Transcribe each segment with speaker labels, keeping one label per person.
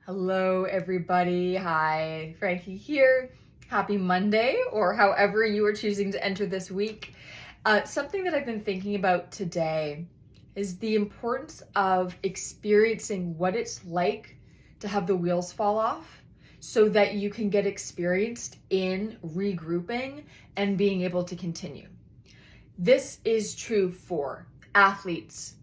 Speaker 1: Hello, everybody. Hi, Frankie here. Happy Monday, or however you are choosing to enter this week. Something that I've been thinking about today is the importance of experiencing what it's like to have the wheels fall off so that you can get experienced in regrouping and being able to continue. This is true for athletes,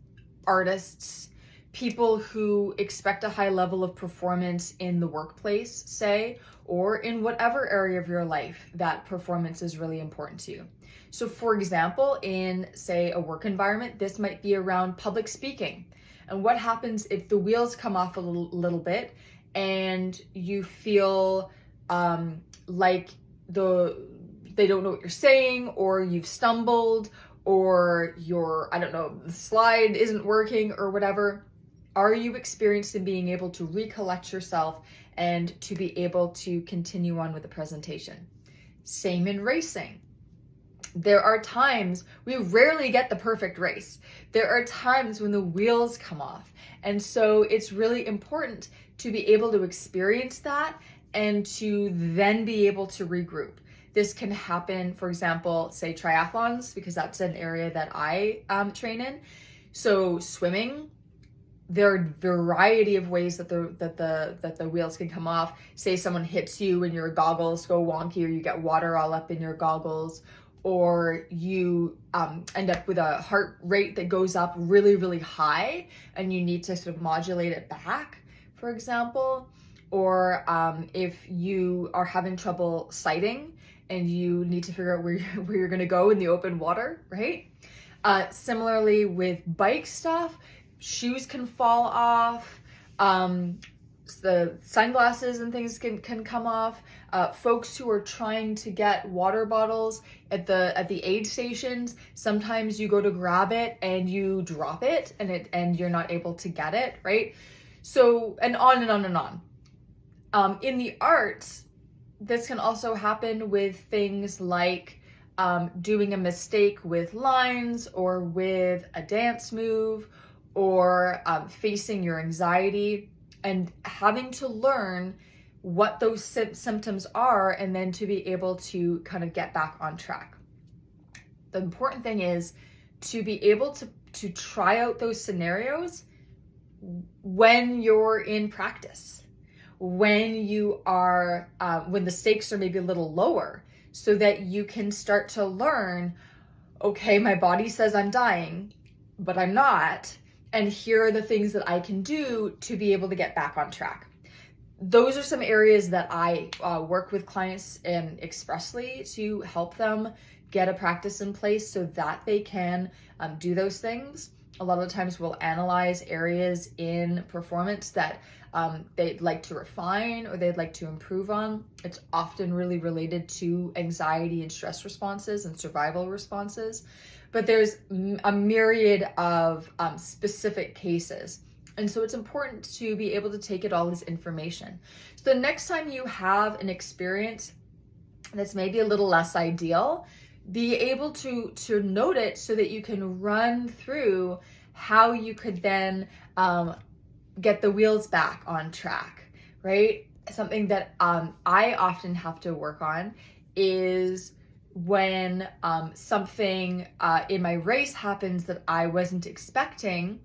Speaker 1: artists, people who expect a high level of performance in the workplace, say, or in whatever area of your life that performance is really important to you. So for example, in say a work environment, this might be around public speaking. And what happens if the wheels come off a little bit and you feel like they don't know what you're saying, or you've stumbled, or the slide isn't working or whatever. Are you experienced in being able to recollect yourself and to be able to continue on with the presentation? Same in racing. There are times, we rarely get the perfect race. There are times when the wheels come off. And so it's really important to be able to experience that and to then be able to regroup. This can happen, for example, say triathlons, because that's an area that I train in. So swimming, there are a variety of ways that the wheels can come off. Say someone hits you and your goggles go wonky, or you get water all up in your goggles, or you end up with a heart rate that goes up really, really high and you need to sort of modulate it back, for example. Or if you are having trouble sighting and you need to figure out where you're gonna go in the open water, right? Similarly with bike stuff, shoes can fall off, the sunglasses and things can come off. Folks who are trying to get water bottles at the aid stations, sometimes you go to grab it and you drop it and you're not able to get it, right? So, and on and on and on. In the arts, this can also happen with things like doing a mistake with lines, or with a dance move, or facing your anxiety, and having to learn what those symptoms are, and then to be able to kind of get back on track. The important thing is to be able to try out those scenarios when you're in practice, when you are when the stakes are maybe a little lower, so that you can start to learn, okay, my body says I'm dying, but I'm not. And here are the things that I can do to be able to get back on track. Those are some areas that I work with clients and expressly to help them get a practice in place so that they can do those things. A lot of the times we'll analyze areas in performance that they'd like to refine or they'd like to improve on. It's often really related to anxiety and stress responses and survival responses. But there's a myriad of specific cases. And so it's important to be able to take it all as information. So the next time you have an experience that's maybe a little less ideal, be able to note it so that you can run through how you could then get the wheels back on track, right? Something that I often have to work on is when something in my race happens that I wasn't expecting,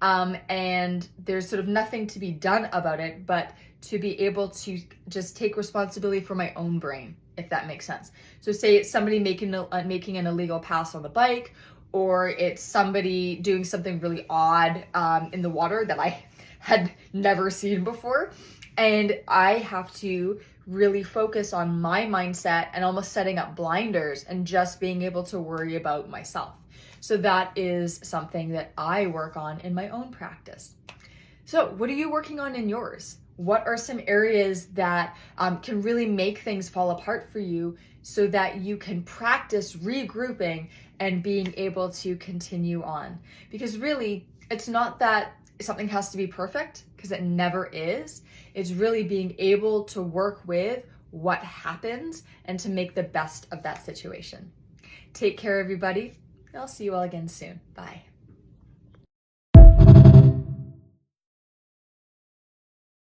Speaker 1: and there's sort of nothing to be done about it, but to be able to just take responsibility for my own brain, if that makes sense. So say it's somebody making an illegal pass on the bike, or it's somebody doing something really odd in the water that I had never seen before. And I have to really focus on my mindset and almost setting up blinders and just being able to worry about myself. So that is something that I work on in my own practice. So what are you working on in yours? What are some areas that can really make things fall apart for you so that you can practice regrouping and being able to continue on? Because really, it's not that something has to be perfect, because it never is. It's really being able to work with what happens and to make the best of that situation. Take care, everybody. I'll see you all again soon. Bye.